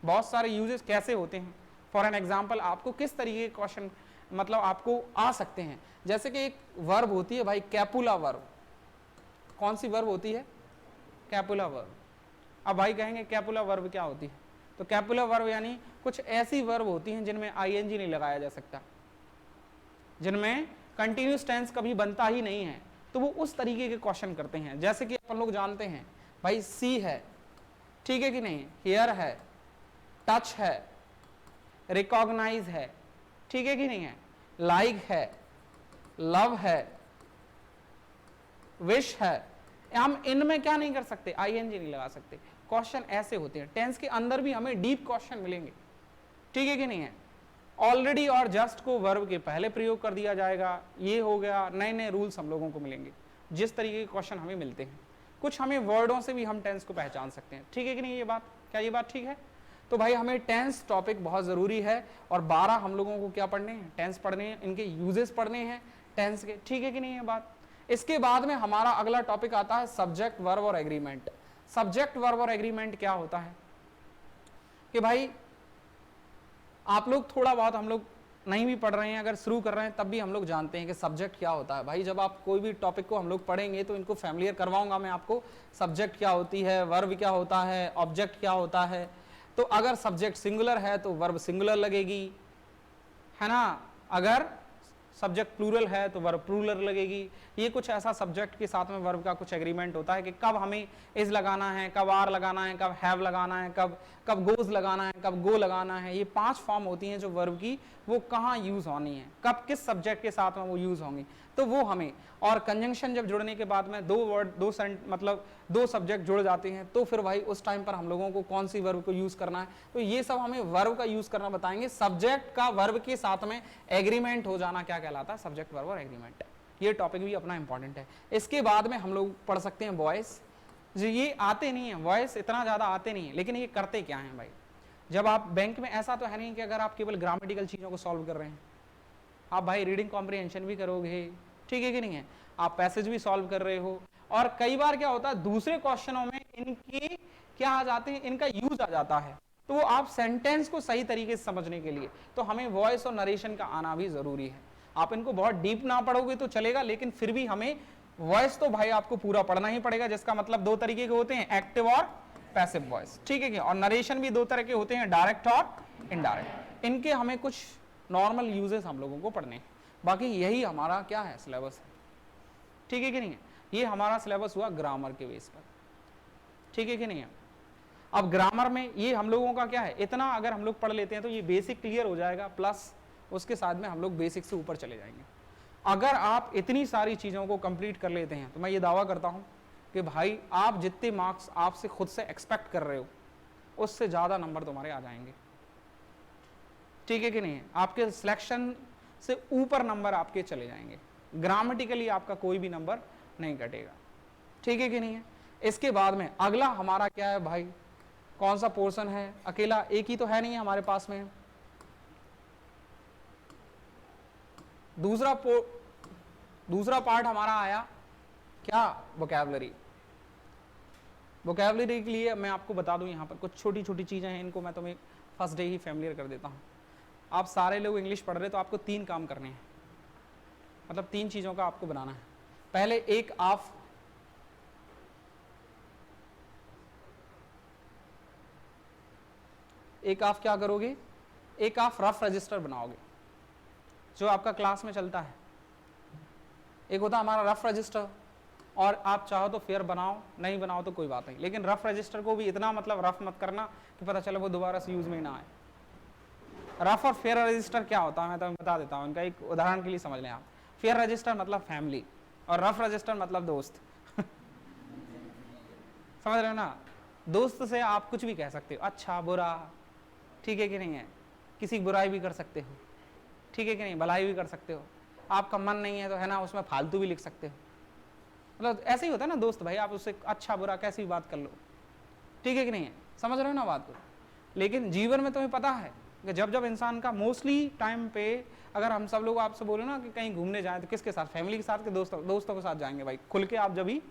बहुत सारे यूजेस कैसे होते हैं, फॉर एन एग्जाम्पल आपको किस तरीके के क्वेश्चन मतलब आपको आ सकते हैं। जैसे कि एक वर्ब होती है भाई, कैपुला वर्ब। कौन सी वर्ब होती है, कैपुला वर्ब। अब भाई कहेंगे कैपुला वर्ब क्या होती है, तो कैपुला वर्ब यानी कुछ ऐसी वर्ब होती हैं जिनमें आईएनजी नहीं लगाया जा सकता, जिनमें कंटिन्यूस टेंस कभी बनता ही नहीं है, तो वो उस तरीके के क्वेश्चन करते हैं। जैसे कि अपन लोग जानते हैं भाई, सी है, ठीक है कि नहीं, हियर है, टच है, रिकॉग्नाइज है, ठीक है कि नहीं है, लाइक है, लव है, विश है। हम इनमें क्या नहीं कर सकते, आईएनजी नहीं लगा सकते। क्वेश्चन ऐसे होते हैं। टेंस के अंदर भी हमें डीप क्वेश्चन मिलेंगे, ठीक है कि नहीं है। ऑलरेडी और जस्ट को वर्ब के पहले प्रयोग कर दिया जाएगा, ये हो गया। नए नए रूल्स हम लोगों को मिलेंगे, जिस तरीके के क्वेश्चन हमें मिलते हैं। कुछ हमें वर्डों से भी हम टेंस को पहचान सकते हैं, ठीक है कि नहीं। ये बात, क्या ये बात ठीक है। तो भाई हमें टेंस टॉपिक बहुत जरूरी है, और 12 हम लोगों को क्या पढ़ने हैं, टेंस पढ़ने हैं, इनके यूजेस पढ़ने हैं टेंस के, ठीक है कि नहीं ये बात। इसके बाद में हमारा अगला टॉपिक आता है सब्जेक्ट, वर्ब और एग्रीमेंट। सब्जेक्ट, वर्ब और एग्रीमेंट क्या होता है कि भाई आप लोग थोड़ा बहुत, हम लोग नहीं भी पढ़ रहे हैं, अगर शुरू कर रहे हैं तब भी हम लोग जानते हैं कि सब्जेक्ट क्या होता है भाई। जब आप कोई भी टॉपिक को हम लोग पढ़ेंगे तो इनको फैमिलियर करवाऊंगा मैं आपको, सब्जेक्ट क्या होती है, वर्ब क्या होता है, ऑब्जेक्ट क्या होता है। तो अगर सब्जेक्ट सिंगुलर है तो वर्ब सिंगुलर लगेगी, है ना, अगर सब्जेक्ट प्लूरल है तो वर्ब प्लूरल लगेगी। ये कुछ ऐसा सब्जेक्ट के साथ में वर्ब का कुछ एग्रीमेंट होता है कि कब हमें इज लगाना है, कब आर लगाना है, कब हैव लगाना है, कब गोज लगाना है, कब गो लगाना है। ये 5 फॉर्म होती हैं जो वर्ब की, वो कहाँ यूज होनी है, कब किस सब्जेक्ट के साथ में वो यूज होंगी, तो वो हमें। और कंजंक्शन जब जुड़ने के बाद में 2 वर्ड, 2 मतलब 2 सब्जेक्ट जुड़ जाते हैं तो फिर भाई उस टाइम पर हम लोगों को कौन सी वर्ब को यूज करना है, तो ये सब हमें वर्ब का यूज करना बताएंगे। सब्जेक्ट का वर्ब के साथ में एग्रीमेंट हो जाना क्या कहलाता है, सब्जेक्ट वर्ब और एग्रीमेंट। ये टॉपिक भी अपना इंपॉर्टेंट है। इसके बाद में हम लोग पढ़ सकते हैं वॉइस। जो ये आते नहीं है, वॉइस इतना ज्यादा आते नहीं है, लेकिन ये करते क्या है भाई। जब आप बैंक में, ऐसा तो है नहीं कि अगर आप केवल ग्रामेटिकल चीजों को सॉल्व कर रहे हैं, आप भाई रीडिंग कॉम्प्रिहेंशन भी करोगे, ठीक है कि नहीं है, आप पैसेज भी सॉल्व कर रहे हो। और कई बार क्या होता है, दूसरे क्वेश्चनों में इनकी क्या आ जाते हैं, इनका यूज आ जाता है, तो वो आप सेंटेंस को सही तरीके से समझने के लिए तो हमें वॉइस और नरेशन का आना भी जरूरी है। आप इनको बहुत डीप ना पढ़ोगे तो चलेगा, लेकिन फिर भी हमें वॉइस तो भाई आपको पूरा पढ़ना ही पड़ेगा, जिसका मतलब 2 तरीके के होते हैं, एक्टिव और पैसिव वॉइस, ठीक है क्या। और नरेशन भी 2 तरह के होते हैं, डायरेक्ट और इनडायरेक्ट। इनके हमें कुछ नॉर्मल यूजेस हम लोगों को पढ़ने हैं, बाकी यही हमारा क्या है, सिलेबस है, ठीक है कि नहीं है। ये हमारा सिलेबस हुआ ग्रामर के बेस पर, ठीक है कि नहीं है। अब ग्रामर में ये हम लोगों का क्या है, इतना अगर हम लोग पढ़ लेते हैं तो ये बेसिक क्लियर हो जाएगा, प्लस उसके साथ में हम लोग बेसिक से ऊपर चले जाएंगे। अगर आप इतनी सारी चीजों को कंप्लीट कर लेते हैं तो मैं ये दावा करता हूं कि भाई आप जितने मार्क्स आपसे खुद से एक्सपेक्ट कर रहे हो उससे ज्यादा नंबर तुम्हारे आ जाएंगे, ठीक है कि नहीं है। आपके सिलेक्शन से ऊपर नंबर आपके चले जाएंगे, ग्रामेटिकली आपका कोई भी नंबर नहीं कटेगा, ठीक है कि नहीं है। इसके बाद में अगला हमारा क्या है भाई, कौन सा पोर्शन है, अकेला एक ही तो है नहीं हमारे पास में, दूसरा पार्ट हमारा आया क्या, वोकैबुलरी। वोकैबुलरी के लिए मैं आपको बता दूं, यहां पर कुछ छोटी छोटी चीजें हैं, इनको मैं तुम्हें फर्स्ट डे ही फैमिलियर कर देता हूं। आप सारे लोग इंग्लिश पढ़ रहे तो आपको 3 काम करने हैं, मतलब 3 चीजों का आपको बनाना है। पहले एक आप क्या करोगे, एक आप रफ रजिस्टर बनाओगे जो आपका क्लास में चलता है। एक होता है हमारा रफ रजिस्टर, और आप चाहो तो फेयर बनाओ, नहीं बनाओ तो कोई बात नहीं, लेकिन रफ रजिस्टर को भी इतना मतलब रफ मत करना कि पता चले वो दोबारा से यूज में ना आए। रफ और फेयर रजिस्टर क्या होता है मैं तुम्हें बता देता हूँ, इनका एक उदाहरण के लिए समझ लें आप। फेयर रजिस्टर मतलब फैमिली और रफ रजिस्टर मतलब दोस्त समझ रहे हो ना। दोस्त से आप कुछ भी कह सकते हो, अच्छा बुरा, ठीक है कि नहीं है, किसी की बुराई भी कर सकते हो, ठीक है कि नहीं, भलाई भी कर सकते हो। आपका मन नहीं है तो है ना, उसमें फालतू भी लिख सकते हो, मतलब ऐसे ही होता है ना दोस्त भाई, आप उससे अच्छा बुरा कैसी भी बात कर लो, ठीक है कि नहीं है, समझ रहे हो ना बात को। लेकिन जीवन में तुम्हें पता है कि जब जब इंसान का मोस्टली टाइम पे, अगर हम सब लोग आपसे बोले ना कि कहीं घूमने जाएं तो किसके साथ, फैमिली के साथ के दोस्तों के साथ जाएंगे भाई, खुल के आप जब ही,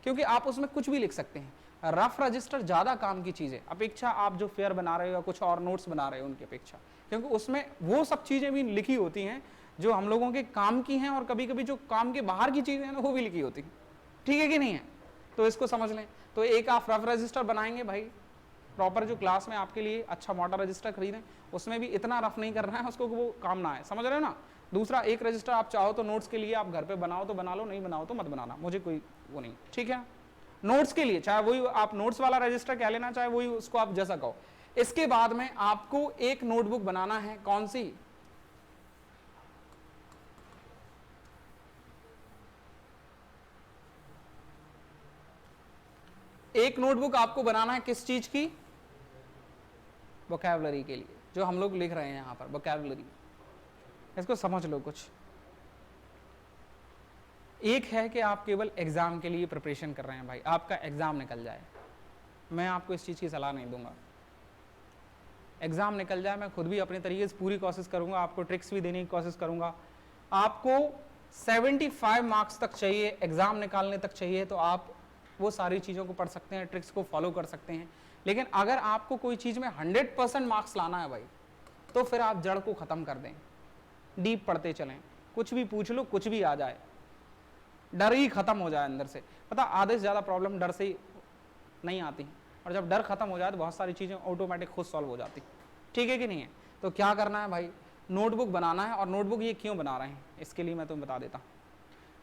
क्योंकि आप उसमें कुछ भी लिख सकते हैं। रफ रजिस्टर ज्यादा काम की चीज है अपेक्षा आप जो फेयर बना रहे हो या कुछ और नोट्स बना रहे हो उनकी अपेक्षा, क्योंकि उसमें वो सब चीजें भी लिखी होती हैं जो हम लोगों के काम की हैं, और कभी कभी जो काम के बाहर की चीजें हैं ना वो भी लिखी होती हैं, ठीक है कि नहीं है। तो इसको समझ लें। तो एक आप रफ रजिस्टर बनाएंगे भाई, प्रॉपर जो क्लास में आपके लिए अच्छा मोटा रजिस्टर खरीदें, उसमें भी इतना रफ नहीं करना है उसको वो काम ना आए, समझ रहे हो ना। दूसरा, एक रजिस्टर आप चाहो तो नोट्स के लिए आप घर पे बनाओ तो बना लो, नहीं बनाओ तो मत बनाना, मुझे कोई वो नहीं, ठीक है। नोट्स के लिए चाहे वही आप नोट्स वाला रजिस्टर क्या लेना, चाहे वही उसको आप जैसा कहो। इसके बाद में आपको एक नोटबुक बनाना है, कौन सी, एक नोटबुक आपको बनाना है किस चीज की, वोकैबुलरी के लिए, जो हम लोग लिख रहे हैं यहां पर वोकैबुलरी। इसको समझ लो कुछ। एक है कि आप केवल एग्जाम के लिए प्रिपरेशन कर रहे हैं भाई, आपका एग्जाम निकल जाए, मैं आपको इस चीज की सलाह नहीं दूंगा। एग्जाम निकल जाए, मैं खुद भी अपने तरीके से पूरी कोशिश करूंगा, आपको ट्रिक्स भी देने की कोशिश करूंगा। आपको 75 मार्क्स तक चाहिए, एग्जाम निकालने तक चाहिए, तो आप वो सारी चीज़ों को पढ़ सकते हैं, ट्रिक्स को फॉलो कर सकते हैं। लेकिन अगर आपको कोई चीज में 100% मार्क्स लाना है भाई, तो फिर आप जड़ को खत्म कर दें, डीप पढ़ते चलें, कुछ भी पूछ लो, कुछ भी आ जाए, डर ही खत्म हो जाए अंदर से। पता आधे से ज्यादा प्रॉब्लम डर से ही नहीं आती, और जब डर खत्म हो जाए तो बहुत सारी चीजें ऑटोमेटिक खुद सॉल्व हो जाती। ठीक है कि नहीं है? तो क्या करना है भाई, नोटबुक बनाना है। और नोटबुक ये क्यों बना रहे हैं, इसके लिए मैं तुम्हें बता देता हूँ।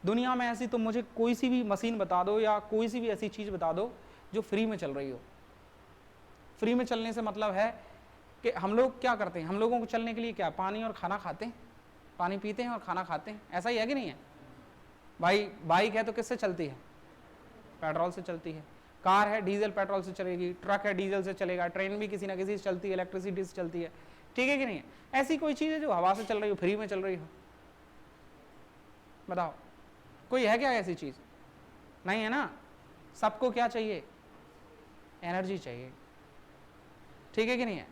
दुनिया में ऐसी तुम मुझे कोई सी भी मशीन बता दो या कोई सी भी ऐसी चीज बता दो जो फ्री में चल रही हो। फ्री में चलने से मतलब है कि हम लोग क्या करते हैं, हम लोगों को चलने के लिए क्या, पानी और खाना खाते हैं, पानी पीते हैं और खाना खाते हैं, ऐसा ही है कि नहीं है भाई? बाइक है तो किससे चलती है? पेट्रोल से चलती है। कार है डीजल पेट्रोल से चलेगी, ट्रक है डीजल से चलेगा, ट्रेन भी किसी ना किसी से चलती है, इलेक्ट्रिसिटी से चलती है। ठीक है कि नहीं है? ऐसी कोई चीज है जो हवा से चल रही हो, फ्री में चल रही हो? बताओ, कोई है क्या ऐसी चीज? नहीं है ना। सबको क्या चाहिए? एनर्जी चाहिए। ठीक है कि नहीं है?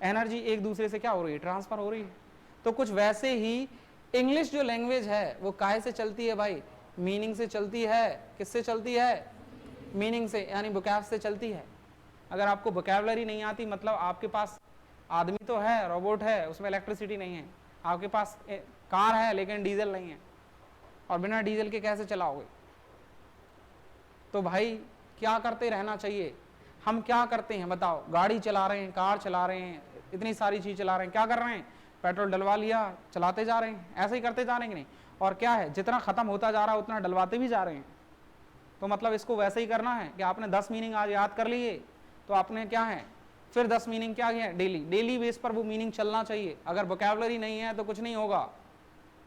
एनर्जी एक दूसरे से क्या हो रही है, ट्रांसफर हो रही है। तो कुछ वैसे ही इंग्लिश जो लैंग्वेज है वो काहे से चलती है भाई? मीनिंग से चलती है। किससे चलती है? मीनिंग से, यानी वोकैब से चलती है। अगर आपको वोकैबुलरी नहीं आती, मतलब आपके पास आदमी तो है, रोबोट है, उसमें इलेक्ट्रिसिटी नहीं है। आपके पास कार है लेकिन डीजल नहीं है, और बिना डीजल के कैसे चलाओगे? तो भाई क्या करते रहना चाहिए। हम क्या करते हैं बताओ? गाड़ी चला रहे हैं, कार चला रहे हैं, इतनी सारी चीज चला रहे हैं, क्या कर रहे हैं? पेट्रोल डलवा लिया, चलाते जा रहे हैं, ऐसे ही करते जा रहे हैं कि नहीं? और क्या है, जितना खत्म होता जा रहा है उतना डलवाते भी जा रहे हैं। तो मतलब इसको वैसे ही करना है कि आपने 10 मीनिंग आज याद कर लिए, तो आपने क्या है फिर 10 मीनिंग क्या है, डेली बेस पर वो मीनिंग चलना चाहिए। अगर वोकैबुलरी नहीं है तो कुछ नहीं होगा।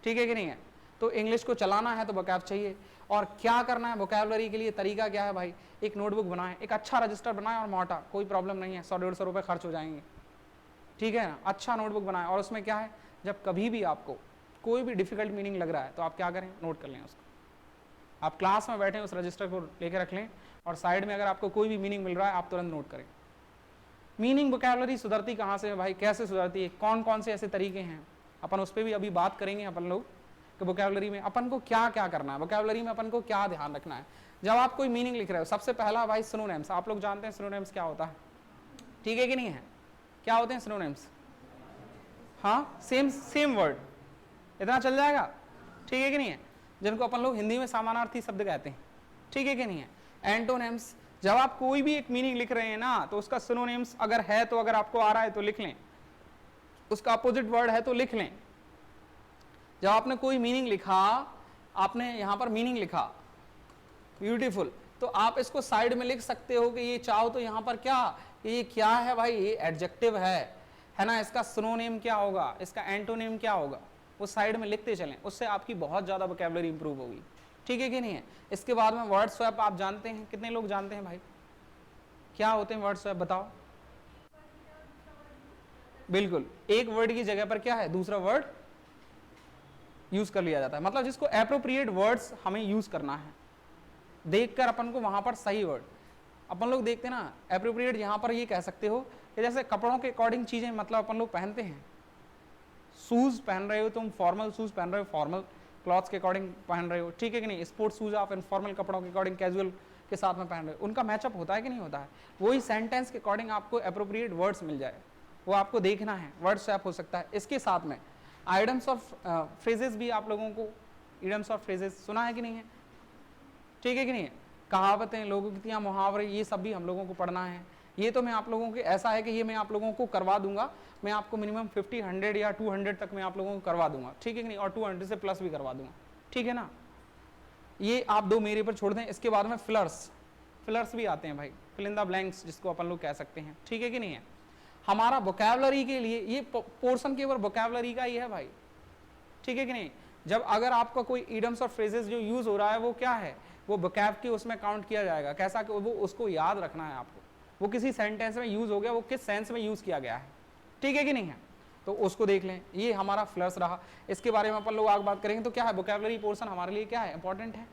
ठीक है कि नहीं है? तो इंग्लिश को चलाना है तो वोकैब चाहिए। और क्या करना है वोकैबुलरी के लिए, तरीका क्या है भाई? एक नोटबुक बनाएं, एक अच्छा रजिस्टर बनाएं, और मोटा, कोई प्रॉब्लम नहीं है, 100-150 रुपए खर्च हो जाएंगे। ठीक है ना? अच्छा नोटबुक बनाएं, और उसमें क्या है, जब कभी भी आपको कोई भी डिफिकल्ट मीनिंग लग रहा है तो आप क्या करें, नोट कर लें उसको। आप क्लास में बैठे उस रजिस्टर को लेकर रख लें, और साइड में अगर आपको कोई भी मीनिंग मिल रहा है आप तुरंत नोट करें। मीनिंग वोकैबुलरी सुधरती कहाँ से है भाई, कैसे सुधरती है, कौन कौन से ऐसे तरीके हैं, अपन उस पर भी अभी बात करेंगे अपन लोग कि वोकैबुलरी में अपन को क्या क्या करना है, वोकैबुलरी में अपन को क्या ध्यान रखना है। जब आप कोई मीनिंग लिख रहे हो, सबसे पहला भाई सिनोनिम्स। आप लोग जानते हैं सिनोनिम्स क्या होता है? ठीक है कि नहीं है? क्या होते हैं सिनोनिम्स? हाँ, सेम वर्ड, इतना चल जाएगा। ठीक है कि नहीं है? जिनको अपन लोग हिंदी में समानार्थी शब्द कहते हैं। ठीक है कि नहीं है? एंटोनिम्स। जब आप कोई भी एक मीनिंग लिख रहे हैं ना, तो उसका सिनोनिम्स अगर है तो, अगर आपको आ रहा है तो लिख लें, उसका अपोजिट वर्ड है तो लिख लें। जब आपने कोई मीनिंग लिखा, आपने यहां पर मीनिंग लिखा ब्यूटीफुल, तो आप इसको साइड में लिख सकते हो कि ये चाहो तो यहां पर क्या, ये क्या है भाई, ये एडजेक्टिव है ना, इसका सिनोनिम क्या होगा, इसका एंटोनिम क्या होगा, वो साइड में लिखते चलें। उससे आपकी बहुत ज्यादा वोकैबुलरी इंप्रूव होगी। ठीक है कि नहीं है? इसके बाद में वर्ड स्वैप आप जानते हैं, कितने लोग जानते हैं भाई? क्या होते हैं वर्ड स्वैप, बताओ। बिल्कुल, एक वर्ड की जगह पर क्या है, दूसरा वर्ड यूज कर लिया जाता है। मतलब जिसको एप्रोप्रिएट वर्ड्स हमें यूज करना है, देखकर अपन को वहां पर सही वर्ड, अपन लोग देखते हैं ना एप्रोप्रिएट, यहां पर ये कह सकते हो कि जैसे कपड़ों के अकॉर्डिंग चीजें मतलब अपन लोग पहनते हैं। शूज पहन रहे हो तुम, फॉर्मल शूज पहन रहे हो, फॉर्मल क्लॉथ्स के अकॉर्डिंग पहन रहे हो। ठीक है कि नहीं? स्पोर्ट्स शूज आप इनफॉर्मल कपड़ों के अकॉर्डिंग कैजुअल के साथ में पहन रहे हो, उनका मैचअप होता है कि नहीं होता है? वही सेंटेंस के अकॉर्डिंग आपको एप्रोप्रिएट वर्ड्स मिल जाए, वो आपको देखना है, वर्ड स्वैप हो सकता है। इसके साथ में आइडम्स और फ्रेजेस भी आप लोगों को, इडम्स और फ्रेजेस सुना है कि नहीं है? ठीक है कि नहीं है? कहावतें, लोकोक्तियां, मुहावरे, ये सब भी हम लोगों को पढ़ना है। ये तो मैं आप लोगों के ऐसा है कि ये मैं आप लोगों को करवा दूंगा, मैं आपको मिनिमम 50, 100 या 200 तक मैं आप लोगों को करवा दूंगा। ठीक है कि नहीं? और 200 से प्लस भी करवा दूंगा। ठीक है ना? ये आप दो मेरे पर छोड़ दें। इसके बाद में फिलर्स भी आते हैं भाई, फिल इन द ब्लैंक्स जिसको अपन लोग कह सकते हैं। ठीक है कि नहीं है? हमारा वोकैबुलरी के लिए ये पोर्शन केवल वोकैबुलरी का ही है भाई। ठीक है कि नहीं? जब अगर आपका कोई इडम्स और फ्रेजेस जो यूज हो रहा है वो क्या है, वो वोकैब के उसमें काउंट किया जाएगा। कैसा कि वो उसको याद रखना है आपको, वो किसी सेंटेंस में यूज हो गया, वो किस सेंस में यूज किया गया है। ठीक है कि नहीं है? तो उसको देख लें। ये हमारा फ्लर्स रहा, इसके बारे में अपन लोग आगे बात करेंगे। तो क्या है वोकैबुलरी पोर्शन हमारे लिए क्या है, इंपॉर्टेंट है।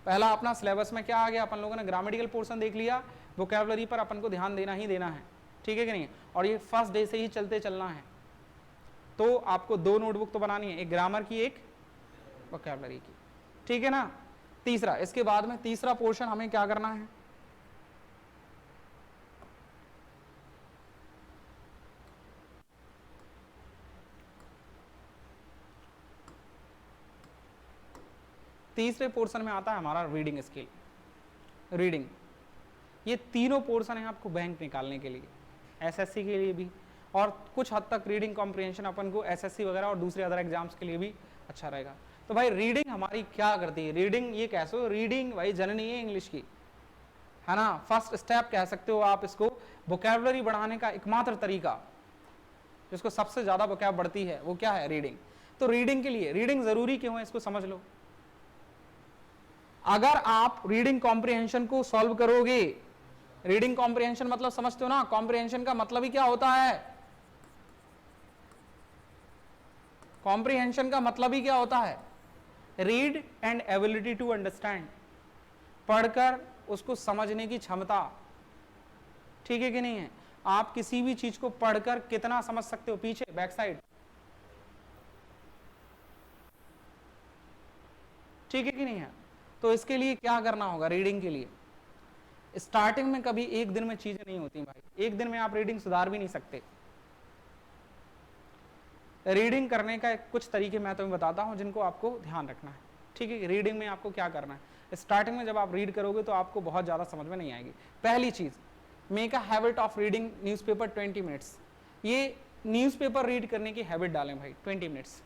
पहला अपना सिलेबस में क्या आ गया, अपन लोगों ने ग्रामेटिकल पोर्शन देख लिया, वोकैबुलरी पर अपन को ध्यान देना ही देना है। ठीक है कि नहीं? और ये फर्स्ट डे से ही चलते चलना है। तो आपको दो नोटबुक तो बनानी है, एक ग्रामर की, एक वोकैबुलरी की। ठीक है ना? तीसरा, इसके बाद में तीसरा पोर्शन हमें क्या करना है, तीसरे पोर्शन में आता है हमारा रीडिंग स्किल, रीडिंग। ये तीनों पोर्शन है आपको बैंक निकालने के लिए, एसएससी के लिए भी, और कुछ हद तक रीडिंग कॉम्प्रिहेंशन अपन को एसएससी वगैरह और दूसरे अदर एग्जाम्स के लिए भी अच्छा रहेगा। तो भाई रीडिंग हमारी क्या करती है, रीडिंग ये कैसे, रीडिंग भाई जननी है इंग्लिश की, है ना। फर्स्ट स्टेप कह सकते हो आप इसको, वोकैबुलरी बढ़ाने का एकमात्र तरीका, जिसको सबसे ज्यादा वोकैब बढ़ती है वो क्या है, रीडिंग। तो रीडिंग के लिए, रीडिंग जरूरी क्यों है इसको समझ लो। अगर आप रीडिंग कॉम्प्रिहेंशन को सॉल्व करोगे, रीडिंग कॉम्प्रिहेंशन मतलब समझते हो ना, कॉम्प्रिहेंशन का मतलब ही क्या होता है, कॉम्प्रिहेंशन का मतलब ही क्या होता है, read and ability to understand, पढ़कर उसको समझने की क्षमता, ठीक है कि नहीं है। आप किसी भी चीज को पढ़कर कितना समझ सकते हो, पीछे बैक साइड, ठीक है कि नहीं है। तो इसके लिए क्या करना होगा, रीडिंग के लिए स्टार्टिंग में कभी एक दिन में चीजें नहीं होती भाई, एक दिन में आप रीडिंग सुधार भी नहीं सकते। रीडिंग करने का कुछ तरीके मैं तुम्हें बताता हूं जिनको आपको ध्यान रखना है, ठीक है। रीडिंग में आपको क्या करना है, स्टार्टिंग में जब आप रीड करोगे तो आपको बहुत ज्यादा समझ में नहीं आएगी। पहली चीज, make a habit of reading newspaper 20 minutes. ये न्यूज़पेपर रीड करने की हैबिट डालें भाई 20 मिनट्स।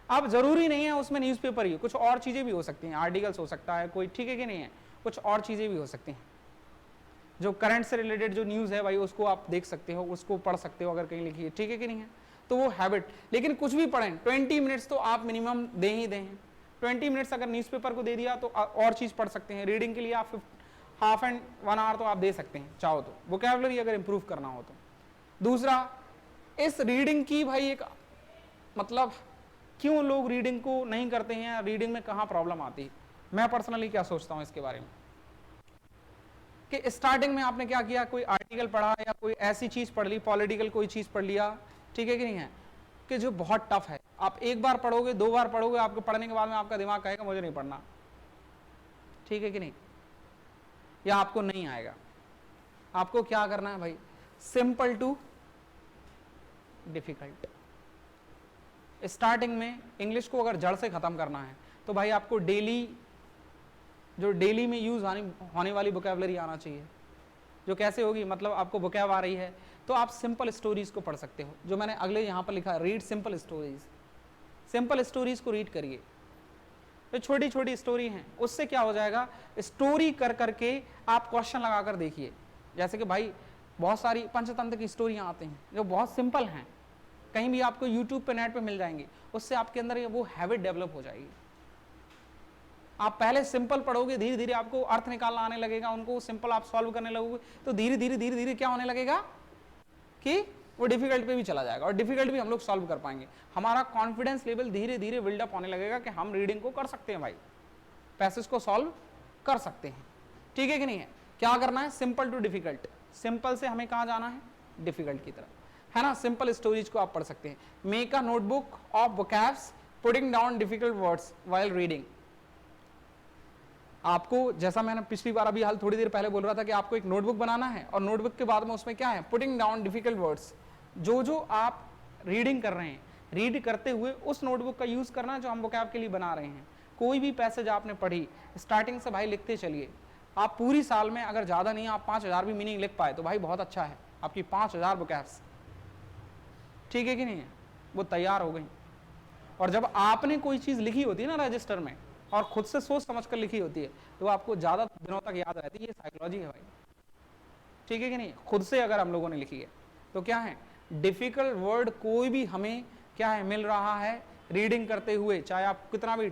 अब जरूरी नहीं है उसमें न्यूज़पेपर ही, कुछ और चीजें भी हो सकती हैं, आर्टिकल्स हो सकता है कोई, ठीक है कि नहीं है, कुछ और चीजें भी हो सकती हैं, जो करंट से रिलेटेड जो न्यूज है भाई उसको आप देख सकते हो, उसको पढ़ सकते हो अगर कहीं लिखी है, ठीक है कि नहीं है। तो वो हैबिट, लेकिन कुछ भी पढ़ें 20 मिनट्स तो आप मिनिमम दे ही दें। 20 मिनट्स अगर न्यूज़पेपर को दे दिया तो और चीज पढ़ सकते हैं। रीडिंग के लिए आप हाफ एंड 1 आवर तो आप दे सकते हैं चाहो तो, वोकैबुलरी अगर इंप्रूव करना हो तो। दूसरा, इस रीडिंग की भाई एक मतलब क्यों लोग रीडिंग को नहीं करते हैं, रीडिंग में कहाँ प्रॉब्लम आती है, मैं पर्सनली क्या सोचता हूँ इसके बारे में, कि स्टार्टिंग में आपने क्या किया, कोई आर्टिकल पढ़ा या कोई ऐसी चीज पढ़ ली, पॉलिटिकल कोई चीज पढ़ लिया, ठीक है कि नहीं है, कि जो बहुत टफ है। आप एक बार पढ़ोगे, 2 बार पढ़ोगे, आपको पढ़ने के बाद में आपका दिमाग कहेगा मुझे नहीं पढ़ना, ठीक है कि नहीं, या आपको नहीं आएगा। आपको क्या करना है भाई, सिंपल टू डिफिकल्ट। स्टार्टिंग में इंग्लिश को अगर जड़ से खत्म करना है तो भाई आपको डेली, जो डेली में यूज होने वाली वोकैबुलरी आना चाहिए। जो कैसे होगी, मतलब आपको वोकैब आ रही है तो आप सिंपल स्टोरीज को पढ़ सकते हो, जो मैंने अगले यहाँ पर लिखा, read simple stories. Simple stories को रीड करिए, जो छोटी छोटी स्टोरी हैं उससे क्या हो जाएगा, स्टोरी कर करके आप क्वेश्चन लगाकर देखिए। जैसे कि भाई बहुत सारी पंचतंत्र की स्टोरियां आती हैं जो बहुत सिंपल हैं, कहीं भी आपको यूट्यूब पे नेट पे मिल जाएंगी, उससे आपके अंदर वो हैबिट डेवलप हो जाएगी। आप पहले सिंपल पढ़ोगे, धीरे धीरे आपको अर्थ निकालना आने लगेगा, उनको सिंपल आप सॉल्व करने लगोगे तो धीरे धीरे क्या होने लगेगा कि वो डिफिकल्ट पे भी चला जाएगा, और डिफिकल्ट भी हम लोग सॉल्व कर पाएंगे। हमारा कॉन्फिडेंस लेवल धीरे धीरे बिल्डअप होने लगेगा कि हम रीडिंग को कर सकते हैं भाई, पैसेज को सॉल्व कर सकते हैं, ठीक है कि नहीं है। क्या करना है, सिंपल टू डिफिकल्ट, सिंपल से हमें कहाँ जाना है, डिफिकल्ट की तरफ, है ना। सिंपल स्टोरीज को आप पढ़ सकते हैं। Make a notebook of vocabs, putting down difficult words while reading. आपको, जैसा मैंने पिछली बार अभी हाल थोड़ी देर पहले बोल रहा था, कि आपको एक नोटबुक बनाना है और नोटबुक के बाद में उसमें क्या है, पुटिंग डाउन डिफिकल्ट वर्ड्स। जो जो आप रीडिंग कर रहे हैं, रीड करते हुए उस नोटबुक का यूज करना जो हम वोकैब के लिए बना रहे हैं। कोई भी पैसेज आपने पढ़ी, स्टार्टिंग से भाई लिखते चलिए। आप पूरी साल में अगर ज्यादा नहीं, आप 5000 भी मीनिंग लिख पाए तो भाई बहुत अच्छा है, आपकी 5000 वोकैब्स, ठीक है कि नहीं है, वो तैयार हो गई। और जब आपने कोई चीज लिखी होती है ना रजिस्टर में, और खुद से सोच समझ कर लिखी होती है, तो आपको ज्यादा दिनों तक याद रहती है। ये साइकोलॉजी है भाई, ठीक है कि नहीं। खुद से अगर हम लोगों ने लिखी है तो क्या है, डिफिकल्ट वर्ड कोई भी हमें क्या है मिल रहा है रीडिंग करते हुए, चाहे आप कितना भी,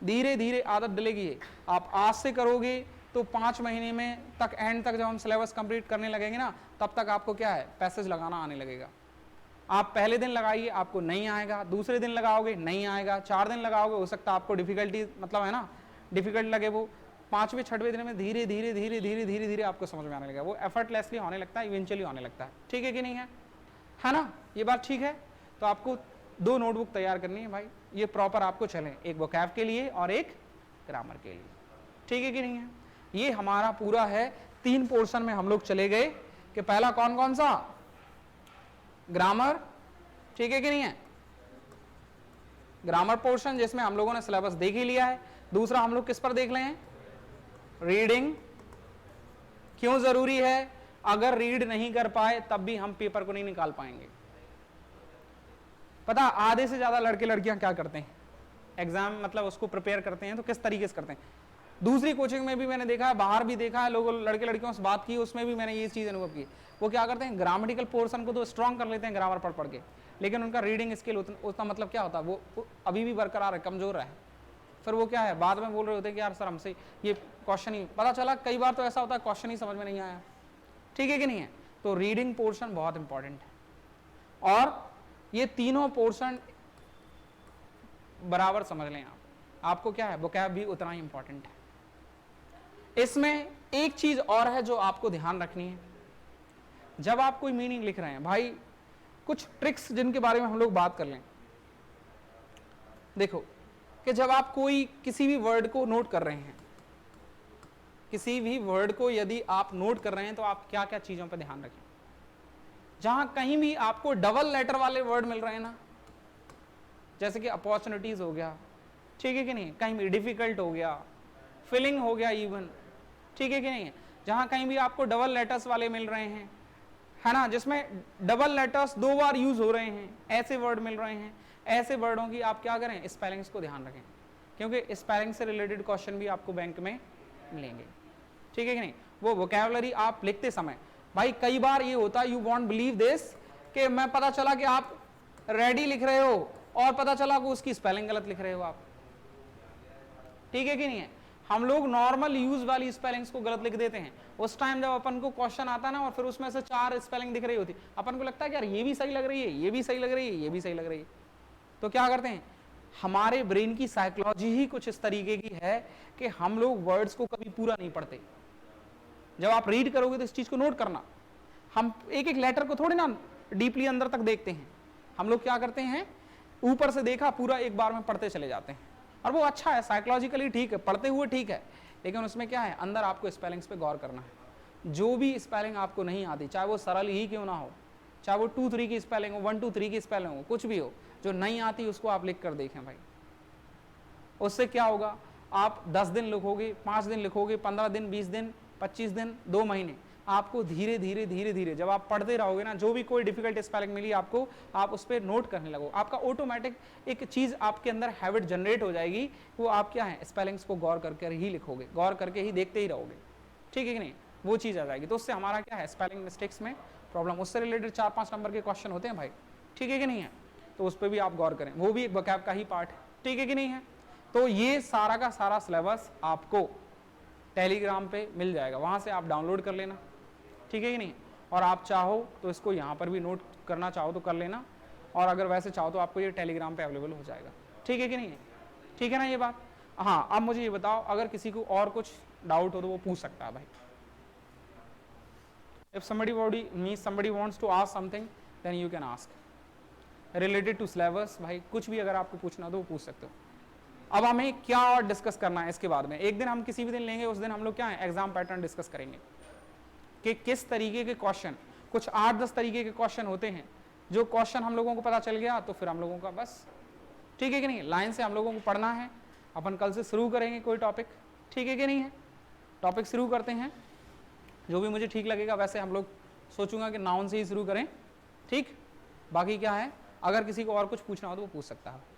धीरे धीरे आदत डलेगी। आप आज से करोगे तो 5 महीने में तक, एंड तक जब हम सिलेबस कंप्लीट करने लगेंगे ना, तब तक आपको क्या है, पैसेज लगाना आने लगेगा। आप पहले दिन लगाइए, आपको नहीं आएगा, दूसरे दिन लगाओगे नहीं आएगा, 4 दिन लगाओगे, हो सकता है आपको डिफिकल्टी, मतलब है ना, डिफिकल्ट लगे वो। 5वें 6वें दिन में धीरे धीरे धीरे धीरे धीरे धीरे आपको समझ में आने लगेगा, वो एफर्टलेसली होने लगता है, इवेंचुअली होने लगता है, ठीक है कि नहीं है ना। ये बात ठीक है। तो आपको 2 नोटबुक तैयार करनी है भाई, ये प्रॉपर आपको चले, एक वोकैब के लिए और एक ग्रामर के लिए, ठीक है कि नहीं है। ये हमारा पूरा है, 3 पोर्शन में हम लोग चले गए, कि पहला कौन कौन सा, ग्रामर, ठीक है कि नहीं है, ग्रामर पोर्शन जिसमें हम लोगों ने सिलेबस देख ही लिया है। दूसरा हम लोग किस पर देख रहे हैं, रीडिंग क्यों जरूरी है, अगर रीड नहीं कर पाए तब भी हम पेपर को नहीं निकाल पाएंगे। पता आधे से ज्यादा लड़के लड़कियां क्या करते हैं, एग्जाम मतलब उसको प्रिपेयर करते हैं तो किस तरीके से करते हैं। दूसरी कोचिंग में भी मैंने देखा है, बाहर भी देखा है, लोग लड़के लड़कियों से बात की, उसमें भी मैंने ये चीज अनुभव की। वो क्या करते हैं, ग्रामेटिकल पोर्शन को तो स्ट्रॉन्ग कर लेते हैं ग्रामर पढ़ पढ़ के, लेकिन उनका रीडिंग स्किल उतना मतलब क्या होता है, वो अभी भी बरकरार है, कमजोर है। फिर वो क्या है, बाद में बोल रहे होते हैं कि यार सर हमसे ये क्वेश्चन ही, पता चला कई बार तो ऐसा होता है क्वेश्चन ही समझ में नहीं आया। ठीक है कि नहीं है। तो रीडिंग पोर्शन बहुत इंपॉर्टेंट है, और ये तीनों पोर्शन बराबर समझ लें आप। आपको क्या है, वोकैब भी उतना ही इंपॉर्टेंट है। इसमें एक चीज और है जो आपको ध्यान रखनी है, जब आप कोई मीनिंग लिख रहे हैं भाई, कुछ ट्रिक्स जिनके बारे में हम लोग बात कर लें। देखो कि जब आप कोई किसी भी वर्ड को नोट कर रहे हैं, किसी भी वर्ड को यदि आप नोट कर रहे हैं, तो आप क्या क्या चीजों पर ध्यान रखें। जहां कहीं भी आपको डबल लेटर वाले वर्ड मिल रहे हैं ना, जैसे कि अपॉर्चुनिटीज हो गया, ठीक है कि नहीं, कहीं भी डिफिकल्ट हो गया, फिलिंग हो गया इवन, ठीक है कि नहीं है, जहां कहीं भी आपको डबल लेटर्स वाले मिल रहे हैं, है ना, जिसमें डबल लेटर्स 2 बार यूज हो रहे हैं, ऐसे वर्ड मिल रहे हैं, ऐसे वर्डों की आप क्या करें, स्पेलिंग्स को ध्यान रखें, क्योंकि स्पेलिंग से रिलेटेड क्वेश्चन भी आपको बैंक में मिलेंगे। ठीक है कि नहीं। वो वोकैबुलरी आप लिखते समय, भाई कई बार ये होता है, यू वॉन्ट बिलीव दिस, कि मैं पता चला कि आप रेडी लिख रहे हो और पता चला कि उसकी स्पेलिंग गलत लिख रहे हो आप। ठीक है कि नहीं है। हम लोग नॉर्मल यूज वाली स्पेलिंग्स को गलत लिख देते हैं। उस टाइम जब अपन को क्वेश्चन आता ना और फिर उसमें से 4 स्पेलिंग दिख रही होती, अपन को लगता है कि यार ये भी सही लग रही है, ये भी सही लग रही है, ये भी सही लग रही है। तो क्या करते हैं, हमारे ब्रेन की साइकोलॉजी ही कुछ इस तरीके की है कि हम लोग वर्ड्स को कभी पूरा नहीं पढ़ते। जब आप रीड करोगे तो इस चीज को नोट करना, हम एक एक लेटर को थोड़ी ना डीपली अंदर तक देखते हैं। हम लोग क्या करते हैं, ऊपर से देखा पूरा एक बार में पढ़ते चले जाते हैं, और वो अच्छा है, साइकोलॉजिकली ठीक है, पढ़ते हुए ठीक है, लेकिन उसमें क्या है, अंदर आपको स्पेलिंग्स पे गौर करना है। जो भी स्पेलिंग आपको नहीं आती, चाहे वो सरल ही क्यों ना हो, चाहे वो 2 3 की स्पेलिंग हो, 1 2 3 की स्पेलिंग हो, कुछ भी हो, जो नहीं आती उसको आप लिख कर देखें भाई। उससे क्या होगा, आप 10 दिन लिखोगे, 5 दिन लिखोगे, 15 दिन, 20 दिन, 25 दिन, 2 महीने, आपको धीरे धीरे धीरे धीरे जब आप पढ़ते रहोगे ना, जो भी कोई डिफिकल्ट स्पेलिंग मिली आपको, आप उस पर नोट करने लगो, आपका ऑटोमेटिक एक चीज आपके अंदर हैबिट जनरेट हो जाएगी। वो आप क्या है, स्पेलिंग्स को गौर करके ही लिखोगे, गौर करके ही देखते ही रहोगे। ठीक है कि नहीं, वो चीज आ जाएगी। तो उससे हमारा क्या है, स्पेलिंग मिस्टेक्स में प्रॉब्लम, उससे रिलेटेड 4-5 नंबर के क्वेश्चन होते हैं भाई। ठीक है कि नहीं है, तो उस पर भी आप गौर करें, वो भी एक वोकैब का ही पार्ट है। ठीक है कि नहीं है। तो ये सारा का सारा सिलेबस आपको टेलीग्राम पे मिल जाएगा, वहां से आप डाउनलोड कर लेना। ठीक है कि नहीं। और आप चाहो तो इसको यहाँ पर भी नोट करना चाहो तो कर लेना, और अगर वैसे चाहो तो आपको ये टेलीग्राम पे अवेलेबल हो जाएगा। ठीक है कि नहीं है, ठीक है ना ये बात। हाँ, अब मुझे ये बताओ, अगर किसी को और कुछ डाउट हो तो वो पूछ सकता है भाई। If somebody wants to ask something, then you can ask related to syllabus। भाई कुछ भी अगर आपको पूछना हो तो वो पूछ सकते हो। अब हमें क्या और डिस्कस करना है इसके बाद में, एक दिन हम किसी भी दिन लेंगे, उस दिन हम लोग क्या है, एग्जाम पैटर्न डिस्कस करेंगे कि किस तरीके के क्वेश्चन, कुछ 8-10 तरीके के क्वेश्चन होते हैं। जो क्वेश्चन हम लोगों को पता चल गया तो फिर हम लोगों का बस, ठीक है कि नहीं, लाइन से हम लोगों को पढ़ना है। अपन कल से शुरू करेंगे कोई टॉपिक, ठीक है कि नहीं है। टॉपिक शुरू करते हैं, जो भी मुझे ठीक लगेगा। वैसे हम लोग सोचूंगा कि नाउन से ही शुरू करें, ठीक। बाकी क्या है, अगर किसी को और कुछ पूछना हो तो वो पूछ सकता है।